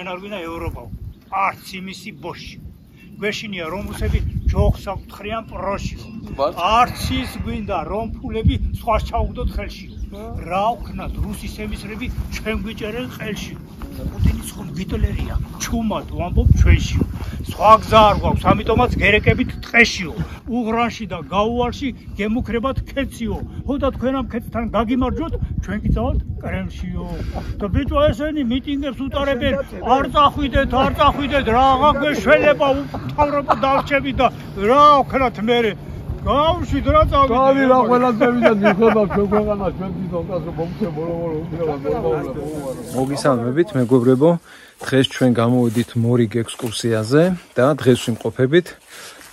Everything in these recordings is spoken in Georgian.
ჩვენ არ გვინდა ევროპა. არც იმისი ბოში. გვეშინია რომ რუსები ჯოხს აკუთხრიან პროშიო. არც ის გვინდა რომ ფულები სხვა ჩაუგდოთ ხელში. რა ვქნათ რუსის ემისრები ჩვენ გვიჭერენ ხელში. პუტინის ხომ გიტლერია. ჩუმად ვამბობ ჩვენშიო. სხვა გზა არ გვაქვს, ამიტომაც გერეკებით ტყეშიო. უღრანში და გაუვალში გემუქრებათ ქეციო. ხო და თქვენ ამ ქეთთან გაგიმარჯვოთ, ჩვენ კი წავალთ კრემლშიო. და ბიჭო ესენი მიტინგებს უტარებენ, არ წახვიდეთ, რაღა გვეშველება მთავრობა დარჩები და რა ვქნათ მერე. გავშვით რა წავიდე. გავი რა ყველასე ვიდა მიხდება ჩვენ ქვეყანა ჩვენ თვითონ კაცო მომწე ბოლო უმრევლად. მოგისალმებით მეგობრებო, დღეს ჩვენ გამოვედით მორიგ ექსკურსიაზე და დღეს ვიმყოფებით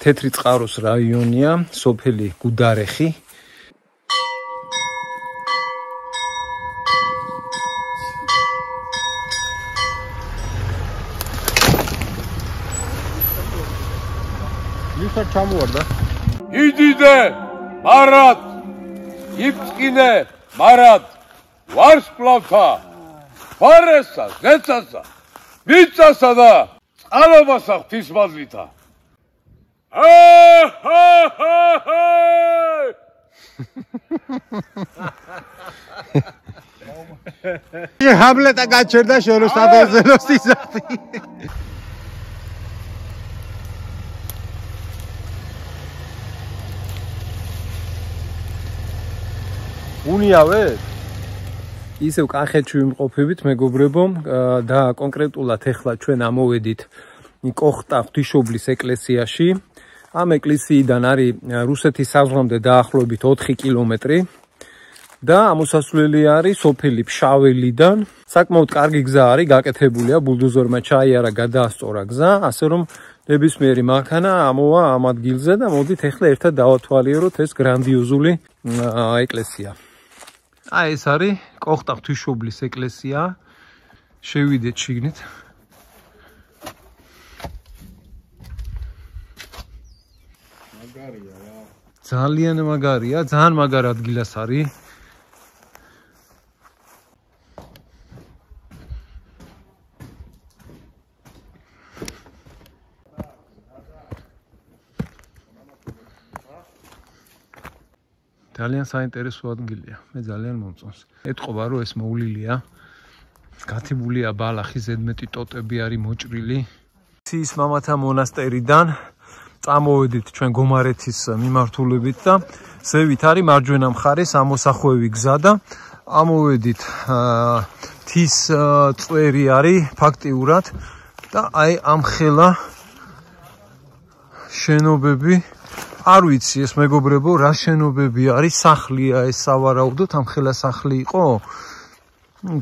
თეთრი წყაროს რაიონია, სოფელი გუდარეხი. ვისაც ჩამოვარდა იდიდე, მარად, იფწყინე, მარად, ვარსკვლავთა, ფარესა, ზეცასა, მიწასა და წყალობასა ღვთისმადლითა. ჰამლეტა გაჩერდა შოროს ადერზელოს ისახი. უნიავეთ? ისევ კახეთში ვიმყოფებით მეგობრებო და კონკრეტულად ეხლა ჩვენ ამოვედით კოხტა ღვთისმშობლის ეკლესიაში. ამ ეკლესიიდან არის რუსეთის საზღვრამდე დაახლოებით 4 კილომეტრი და ამოსასვლელი არის სოფელი ფშაველიდან. საკმაოდ კარგი გზა არის, გაკეთებულია, ბულდოზერმა ჩაიარა, გადაასწორა გზა, ასე რომ ნებისმიერი მანქანა ამოვა ამ ადგილზე და მოდით ეხლა ერთად დავათვალიეროთ ეს გრანდიოზული ეკლესია. ეს არის კოხტა ღვთისმშობლის ეკლესია. შევიდეთ შიგნით. მაგარია რა. ძალიან მაგარია, ძალიან მაგარ ადგილას არის. ძალიან საინტერესო ადგილია. მე ძალიან მომწონს. ეთყობა რომ ეს მოვლილია. გათიბულია ბალახი, ზედმეტი ტოტები არის მოჭრილი. ციის მამათა მონასტერიდან წამოვედით ჩვენ გომარეთის მიმართულებით და ზევით არის მარჯვენა მხარეს ამოსახვევი გზა და ამოვედით მთის წვერი არის ფაქტიურად და აი ამ ხელა შენობები არ ვიცი ეს მეგობრებო რა შენობები არის, სახლია ეს სავარაუდოდ, ამ ხელა სახლი იყო?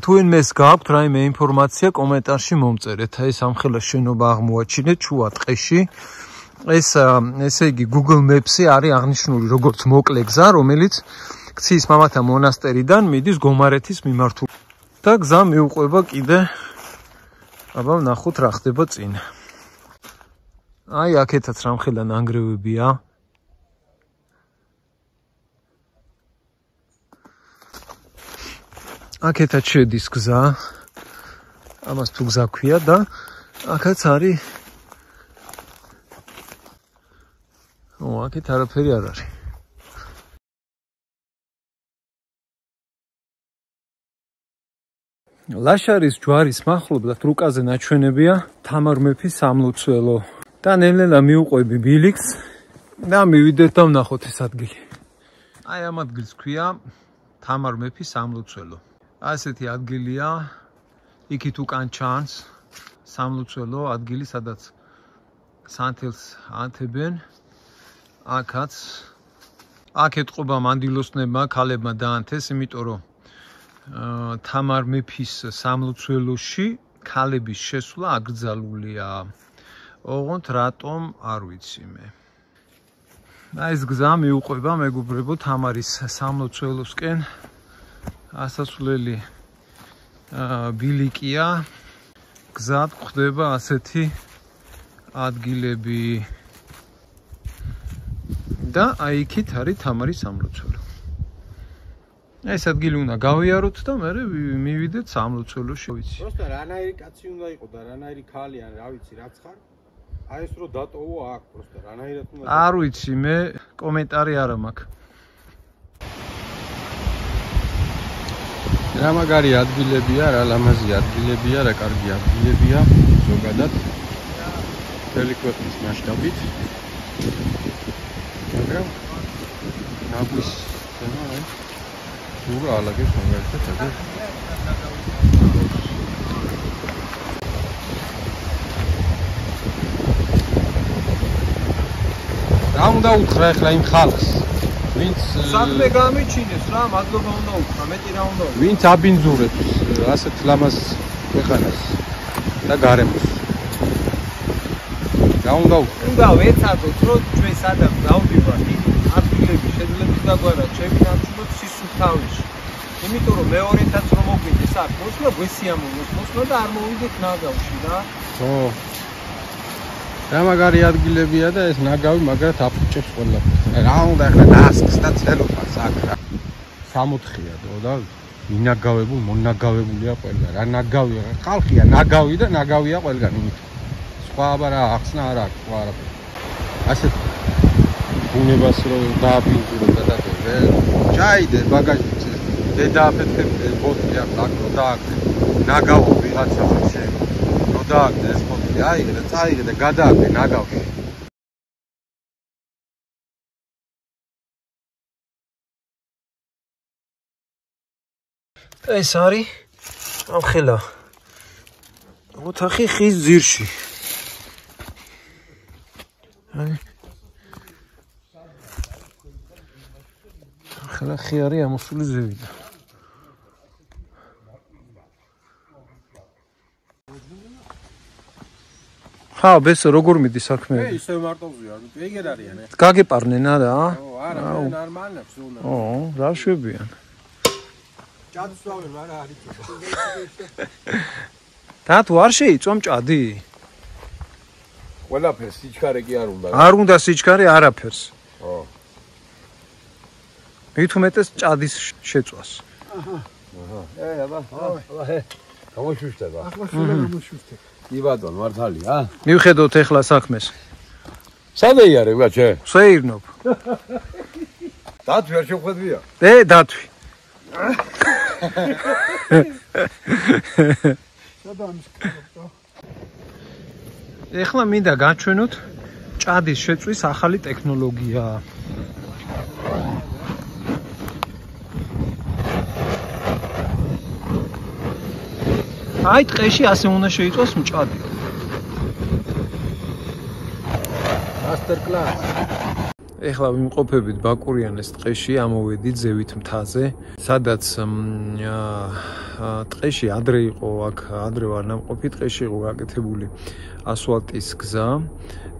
თუ ინმეს გააქვთ რაიმე ინფორმაცია კომენტარში მომწერეთ. ეს ამ ხელა შენობა აღმოაჩინეთ შუა ტყეში. ეს ესე იგი Google Maps-ი არის აღნიშნული როგორც მოკლე გზა, რომელიც ქციის მამათა მონასტერიდან მიდის გომარეთის მიმართულებით. და გზა მიუყვება კიდე აბა ვნახოთ რა ხდება წინ. აი აქეთაც რამხელა ნანგრევებია. აქეთაც შედის გზა. ამას თუ გზა ქვია და აქაც არის აქეთ არაფერი არ არის. ლაშარის ჯვარის მახლობლად რუკაზე ნაჩვენებია თამარ მეფის სამლოცველო და ნელ-ნელა მიუყვები ბილიქს და მივიდეთ და ვნახოთ ეს ადგილი. აი ამ ადგილს ქვია თამარ მეფის სამლოცველო. ასეთი ადგილია, იქით უკან ჩანს სამლოცველო ადგილი, სადაც სანთელს ანთებენ. აქ ეთყობა მანდილოსნებმა, ქალებმა დაანთეს, იმიტომ რომ თამარ მეფის სამლოცველოში ქალების შესვლა აკრძალულია. ოღონდ რატომ არ ვიცი მე. ეს გზა მიუყვება მეგობრებო თამარის სამლოცველოსკენ. ასასვლელი ბილიკია. გზად გვხდება ასეთი ადგილები. და აი იქით არის თამარის სამლოცველო. ეს ადგილი უნდა გავიაროთ და მე მივიდეთ სამლოცველოში, ვიცი. Просто რანაირი კაცი უნდა იყო და რანაირი ქალი ან რა ვიცი, რაც ხარ. აი ეს რო დატოვო აქ, просто რანაირად უნდა. არ ვიცი, მე კომენტარი არა მაქვს. რა მაგარი ადგილებია, რა ლამაზი ადგილებია, რა კარგი ადგილებია ზოგადად. მთელი ქვეყნის მასშტაბით. მაგრამ ნაგვის თემა აი სულ ალაგებს მაგალითად ეგ. რა უნდა უთხრა ახლა იმ ხალხს? ვინც საქმე გამიჩინეს რა, მადლობა უნდა უთხრა, მეტი რა უნდა უთხრა. ვინც აბინძურებს ასეთ ლამაზ ქვეყანას და გარემოს. რა უნდა უთხრა? უნდა ვეცადოთ, რომ ჩვენ სადაც გავდივართ, ადგილები შეძლებს დაგვარათ, ჩემი ნაცვლად სისუფთავეში. იმიტომ რომ მეორეთაც რომ მოგვიდეს აქ მოსვლა, გვესიამოვნოს მოსვლა და არ მოვიდეთ ნაგავში რა. ხო. რა მაგარი ადგილებია და ეს ნაგავი მაგრად აფუჭებს ყველაფერს. რა უნდა ახლა დაასხს და ცელობას აქ რა. 64-ია და მინაგავებულ, მონაგავებულია ყველგან. რა ნაგავია, ხალხია ნაგავი და ნაგავია ყველგან იმით. სხვა აბა რა ახსნა არა აქვს, სხვა არაფერი. ასეთ ბუნებას რომ დააფინტურო და დადო. ჩაიდე ბაგაჟში. დედააფეთქე ბოთლი აქვს აქ რო დააკრე. ნაგავო ვიღაცა შენ. რო დააკრე ეს ბოთლი, აიღე და წაიღე და გადააკრე ნაგავში. ეს არის ამხელა ოთახი ხის ძირში. ამხელა ხი არის ამოსული ზევიდან. ხა, ბესო, როგორ მიდის საქმე? ისე მარტოვზია, ეგერ არიან. გაგეპარნენ არა? არა, ნორმალებს უნდა. რა შვებიან. ჭადსვავენ არა არის. და თუ არ შეიწვა მჭადი? ყველაფერს სიჩქარე კი არ უნდა. არ უნდა სიჩქარე არაფერს. ხო. მით უმეტეს ჭადის შეწვას. აბა. გამოშვიშტება. ახლა შეიძლება გამოშვიშტებ. კი ბატონ, მართალია? მივხედოთ ეხლა საქმეს. სად იარე ბაჩე? შეირნობ. დათვი არ შეხვედვია? დათვი. ეხლა მინდა გაჩვენოთ ჭადის შეწვის ახალი ტექნოლოგია. აი ტყეში ასე უნდა შეიწვას მჭადი. Master class. ეხლა ვიმყოფებით ბაკურიანეს ტყეში, ამოვედით ზევით მთაზე, სადაც ტყეში ადრე იყო, აქ ადრე ვარ ნამყოფი, ტყეში იყო გაკეთებული ასფალტის გზა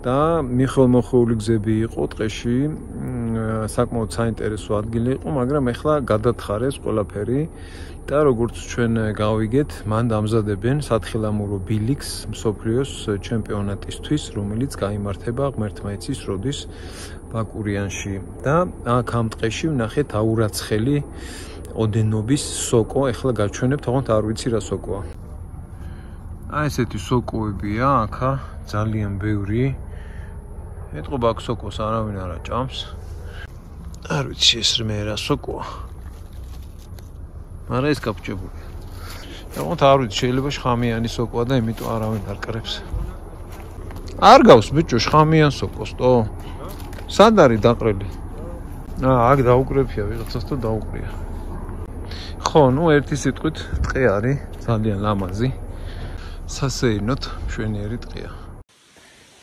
და მიხელმოხეული გზები იყო ტყეში, საკმაოდ საინტერესო ადგილი იყო, მაგრამ ეხლა გადათხარეს ყველაფერი და როგორც ჩვენ გავიგეთ, მან დამზადებენ სათხილამურო ბილიქს მსოფლიოს ჩემპიონატისთვის, რომელიც გაიმართება ღმერთმა იცის როდის ბაკურიანში და აქ ამ ტყეში ვნახეთ აურაცხელი ოდენობის სოკო, ეხლა გაჩვენებთ, თქო არ ვიცი რა სოკოა. აი ესეთი სოკოებია, აქა ძალიან ბევრი. ეტყობა აქ სოკოს არავინ არ აჭამს. არ ვიცი ეს რა სოკოა. მაგრამ ეს გაფჭებულია. თქო არ ვიცი, შეიძლება შხამიანი სოკოა და იმიტომ არავინ არ კრებს. არ გავს ბიჭო შხამიან სოკოს, თო? სად არის დაყრელი? აქ დაუკრეფია ვიღაცას და დაუყრია. ხო, ნუ ერთი სიტყვით ტყე არის ძალიან ლამაზი. სასეირნოთ მშვენიერი ტყეა.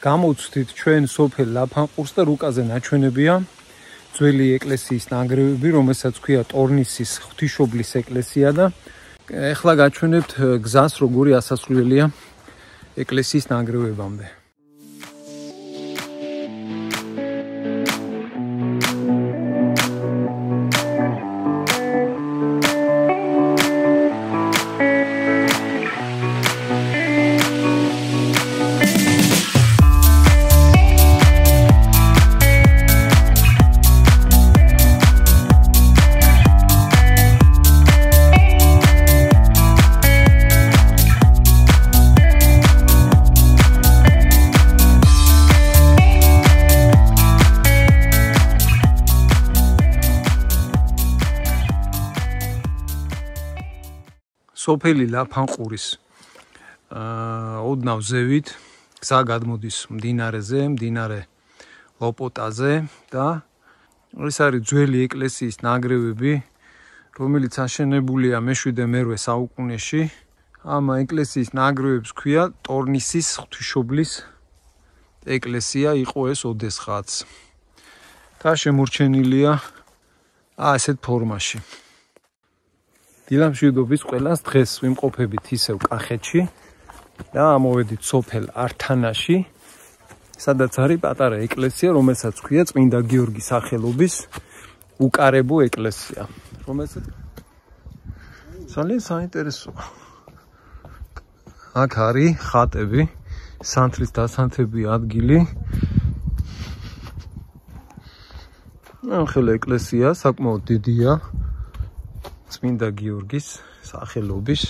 გამოვცდით ჩვენ სოფელ ლაფანყურს და რუკაზე ნაჩვენებია ძველი ეკლესიის ნანგრევები, რომელსაც ქვია ტორნისის ღვთისმშობლის ეკლესია და ეხლა გაჩვენებთ გზას, როგორი ასასვლელია ეკლესიის ნანგრევებამდე. სოფელი ლაფანყურის ოდნავ ზევით გზა გადმოდის მდინარეზე, მდინარე ლოპოტაზე და ეს არის ძველი ეკლესიის ნანგრევები, რომელიც აშენებულია მე-7-მე-8 საუკუნეში. ამ ეკლესიის ნანგრევებს ქვია ტორნისის ღვთისმშობლის ეკლესია იყო ეს ოდესღაც. და შემორჩენილია ასეთ ფორმაში. დილამშვიდობის ყველას, დღეს ვიმყოფებით ისევ კახეთში და ამოვედით სოფელ ართანაში, სადაც არის პატარა ეკლესია, რომელსაც ქვია წმინდა გიორგის სახელობის უკარებო ეკლესია, რომელსაც ძალიან საინტერესოა. აქ არის ხატები, სანთლის დასანთები ადგილი. ახლა ეკლესია საკმაოდ დიდია, წმინდა გიორგის სახელობის.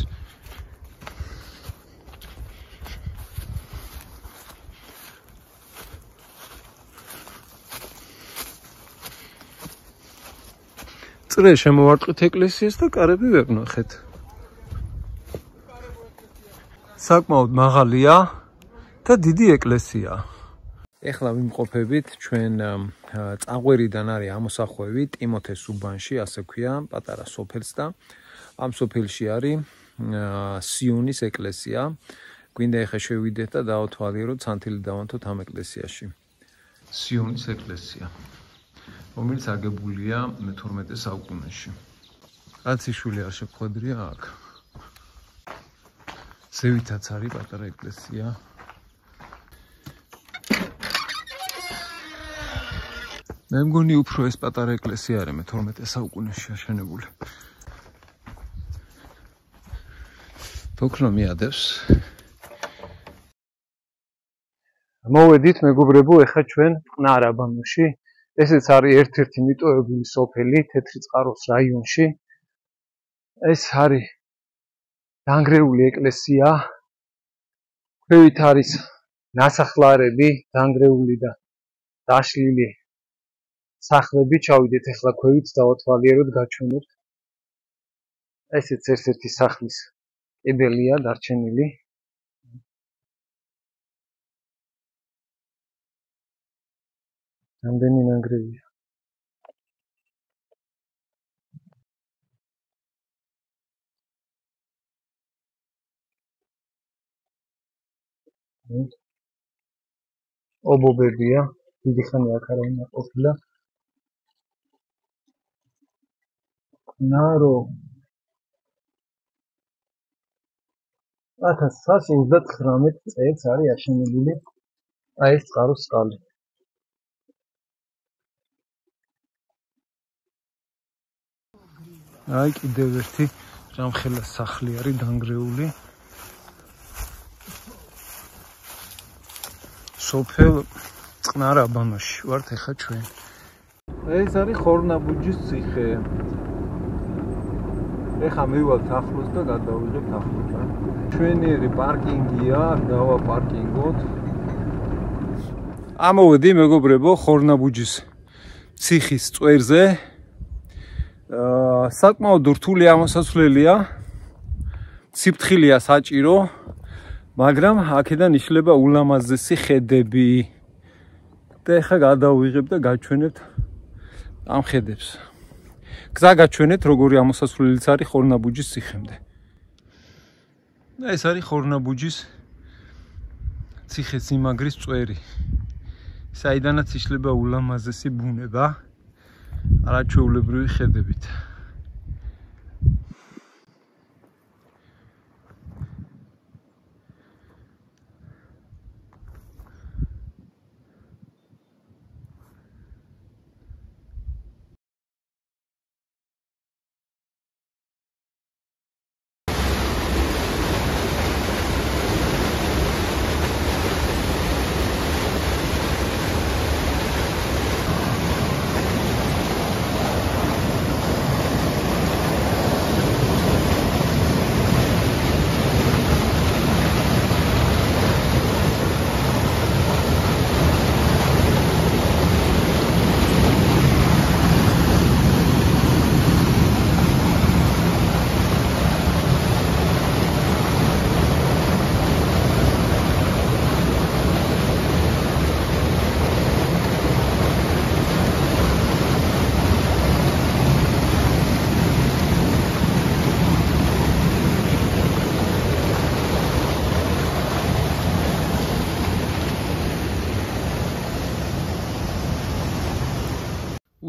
წრე შემოვარტყით ეკლესიას და კარები ვევნახეთ. საკმაოდ მაღალია და დიდი ეკლესია. ეხლა ვიმყოფებით ჩვენ წაღვერიდან არის ამოსახვევი ტიმოთეს უბანში, ასე ქვია, პატარა სოფელს და ამ სოფელში არის სიონის ეკლესია. გვინდა ეხლა შევიდეთ და დავათვალიეროთ, სანთილი დავანთოთ ამ ეკლესიაში. სიონის ეკლესია, რომელიც აგებულია მე-12 საუკუნეში. რაც იშვილი არ შეგვხვედრია აქ. ზევითაც არის პატარა ეკლესია. მე მგონი უფრო ეს პატარა ეკლესია არის მე-12 საუკუნეში აშენებული. ფოქრო მიადევს. მოვედით მეგობრებო, ეხლა ჩვენ ყნარაბანოში. ესეც არის ერთ-ერთი მიტოვებული სოფელი თეთრი წყაროს რაიონში. ეს არის დანგრეული ეკლესია. ქვევით არის ნასახლარები, დანგრეული და დაშლილი სახლები. ჩავიდეთ ეხლა ქვევით, დავათვალიეროთ, გაჩვენებთ. ესეც ერთ-ერთი სახლის კედელია დარჩენილი. რამდენი ნანგრევია. ობობებია, დიდი ხანი აქ არავინ არ ყოფილა. ნარო 1139 წელს არის აშენებული ეს წყაროს სკალი. აი კიდევ ერთი რამხელა სახლი არის დანგრეული. სოფელ წყნარაბანოში ვართ ეხლა ჩვენ. ეს არის ხორნაბუჯის ციხე. ეხლა მივვალთ ახლოს და გადავიღებთ ახლოს. ჩვენიერი პარკინგია, დავაპარკინგოთ. ამოვედი მეგობრებო ხორნაბუჯის ციხის წვერზე. საკმაოდ რთული ამოსასვლელია. ციფრთხილია საჭირო, მაგრამ აქედან იშლება ულამაზესი ხედები. და ეხლა გადავიღებ და გაჩვენებთ ამ ხედებს. გზა გაჩვენეთ, როგორი ამოსასვლელიც არის ხორნაბუჯის ციხემდე. ეს არის ხორნაბუჯის ციხე-სიმაგრის წვერი. საიდანაც იშლება ულამაზესი ბუნება, არაჩვეულებრივი ხედებით.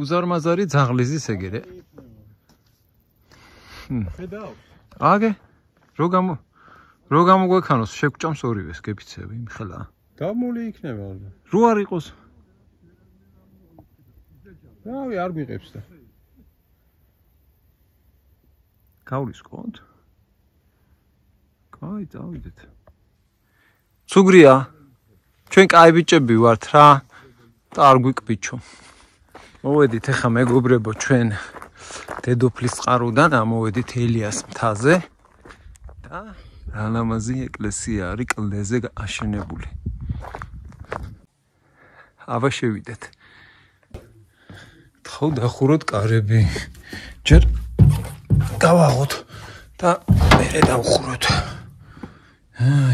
უზარმაზარი ძაღლიზის ეგერე. ხედავ. აგე რო გამოგვექანოს შეგვჭამს ორივეს გეფიცები მიხელა. დამული იქნება. რო არ იყოს. რავი არ მიყებს და. გავლის კონთ. კაი, წავიდეთ. ცუგრია. ჩვენ კაი ბიჭები ვართ რა. და არ გვიკბიჩო. მოვედით ახლა მეგობრებო ჩვენ დედოფლის წყაროდან ამოვედით ელიას მთაზე და რალამაზი ეკლესია არის კლდეზე აშენებული. აბა შევიდეთ. თხო დახუროთ კარები. ჯერ გავაღოთ და მერე დავხუროთ.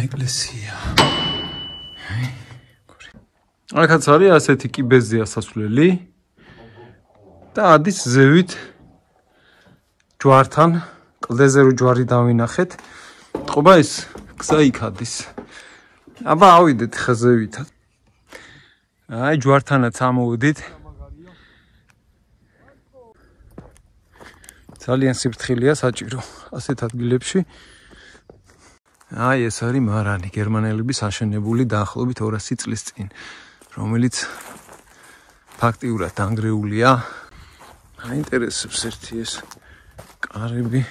ეკლესია. აქაც არის ასეთი კიბეზია სასვლელი და ადის ზევით ჯვართან კლდეზე რო ჯვარი დავინახეთ ტყობა ის გზა იქ ადის აბა ავიდეთ ხა ზევითად აი ჯვართანაც ამოვიდით ძალიან სიფრთხილეა საჭირო ასეთ ადგილებში აი ეს არის მარანი გერმანელების აშენებული დაახლოებით 200 წლის წინ რომელიც ფაქტიურად დანგრეულია. აინტერესებს ერთი ეს კარები.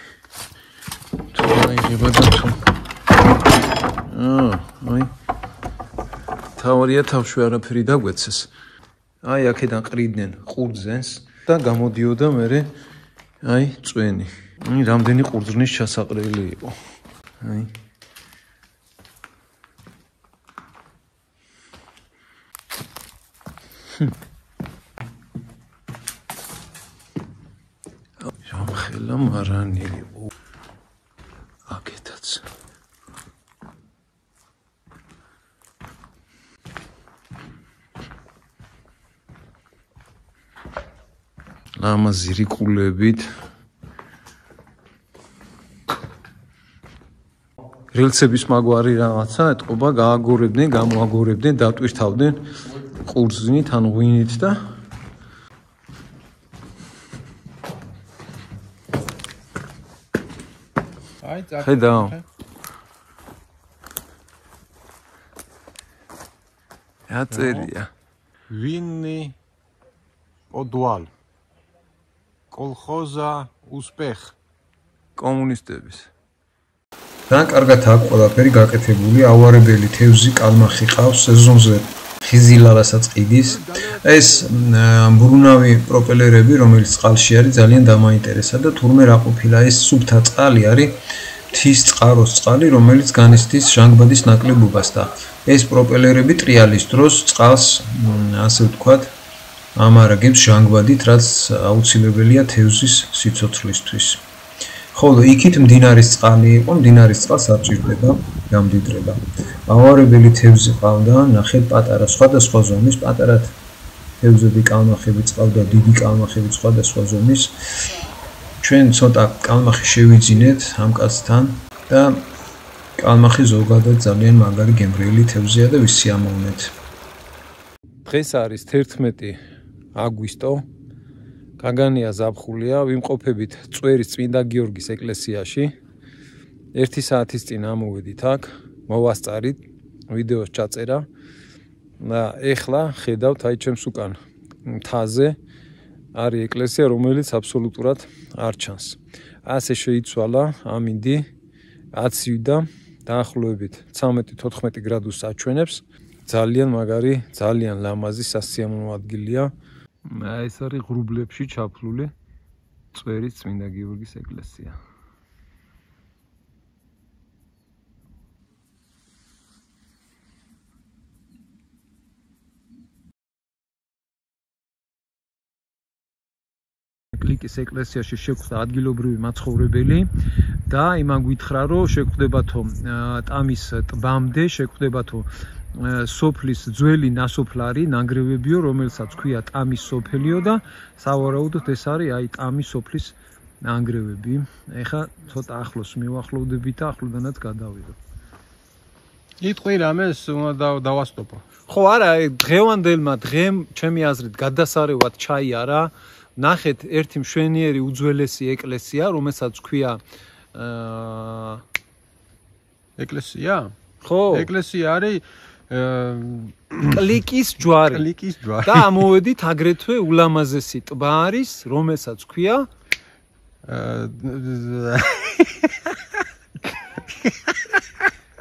თუ აიღება და თუ. აი. თავარია თავში არაფერი დაგვეცეს. აი აქედან ყრიდნენ ყურძენს და გამოდიოდა მერე აი წვენი. აი რამდენი ყურძნის ჩასაყრელი იყო. აი ხელა მარანი აკეთაც ლამაზი რიკულებით რელსების მაგვარი რაღაცა ეთყობა გააგორებდნენ გამოაგორებდნენ დატვირთავდნენ ყურძნით ან ღვინით და ხედავ აწერია ვინი პოდვალ კოლხოზა უსპეხ კომუნისტების და კარგად აქვს ყველაფერი გაკეთებული ავარებელი თევზი კალმახი ყავს სეზონზე ხიზილალასაც ყიდის ეს მბრუნავი პროპელერები რომელიც წყალში არის ძალიან დამაინტერესა და თურმე რა ყოფილა ეს სუფთა წყალი არის მთის წყაროს წყალი რომელიც განიცდის ჟანგბადის ნაკლებობას და ეს პროპელერები ტრიალის დროს წყალს ასე ვთქვათ ამარაგებს ჟანგბადით რაც აუცილებელია თევზის სიცოცხლისთვის ხოლო იქით მდინარის წყალი იყო მდინარის წყალს არ ჭირდება გამდიდრება ავარებელი თევზი ყავდა ნახეთ პატარა სხვადასხვა ზომის პატარა თევზები კალმახები ყავდა დიდი კალმახები სხვადასხვა ზომის ჩვენ ცოტა კალმახი შევიძინეთ ამ კაცთან და კალმახი ზოგადად ძალიან მაგარი გემრიელი თევზია და ვისი ამოვნეთ დღეს არის 11 აგვისტო გაგანია ზაფხულია ვიმყოფებით წვერის წმინდა გიორგის ეკლესიაში 1 საათის წინ ამოვედით აქ მოვასწარით ვიდეოს ჩაწერა და ეხლა ხედავთ აი ჩემს უკან მთაზე არის ეკლესია რომელიც აბსოლუტურად არ ჩანს ასე შეიცვალა ამინდი აცივდა დაახლოებით 13-14 გრადუსს აჩვენებს ძალიან მაგარი ძალიან ლამაზი სასიამოვნო ადგილია ეს არის ღრუბლებში ჩაფლული წვერის წმინდა გიორგის ეკლესია კლიკის ეკლესიაში შეხვდა ადგილობრივი მაცხოვრებელი და იმან გითხრა რომ შეხვდებათო ტამის ტბამდე შეხვდებათო სოფლის ძველი ნასოფლარი ნანგრევებიო რომელსაც ქვია ტამის სოფელიო და სავარაუდოდ ეს არის აი ტამის სოფლის ნანგრევები ეხა ცოტა ახლოს მივახლოვდებით და ახლოდანაც გადავიდო იტყვი რამეს უნდა დავასტოპო ხო არა, დღევანდელმა დღემ ჩემი აზრით გადასარევად ჩაიარა. ნახეთ ერთი მშვენიერი უძველესი ეკლესია, რომელსაც ქვია ეკლესია? ხო. ეკლესია არის კლიკის ჯვარი. კლიკის ჯვარი. და ამოვედით აგრეთვე ულამაზესი ტბა არის, რომელსაც ქვია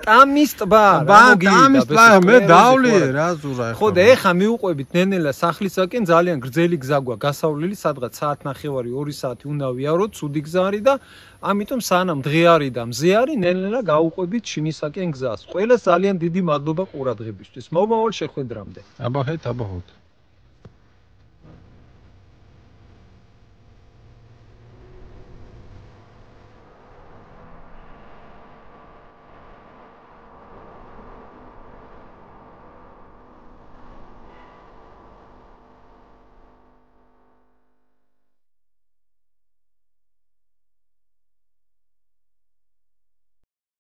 ტამის ტბა. ტამის ტბა, მე დავლიე რა ზურა ხო და ეხა მივუყვებით ნენელა სახლისაკენ ძალიან გრძელი გზა გვაქვს გასავლელი სადღაც საათნახევარი 2 საათი უნდა ვიაროთ ცუდი გზა არის და ამიტომ სანამ დღე არის და მზე არის ნენელა გავუყვებით შინისაკენ გზას. ყველას ძალიან დიდი მადლობა ყურადღებისთვის. მომავალ შეხვედრამდე. აბახეთ.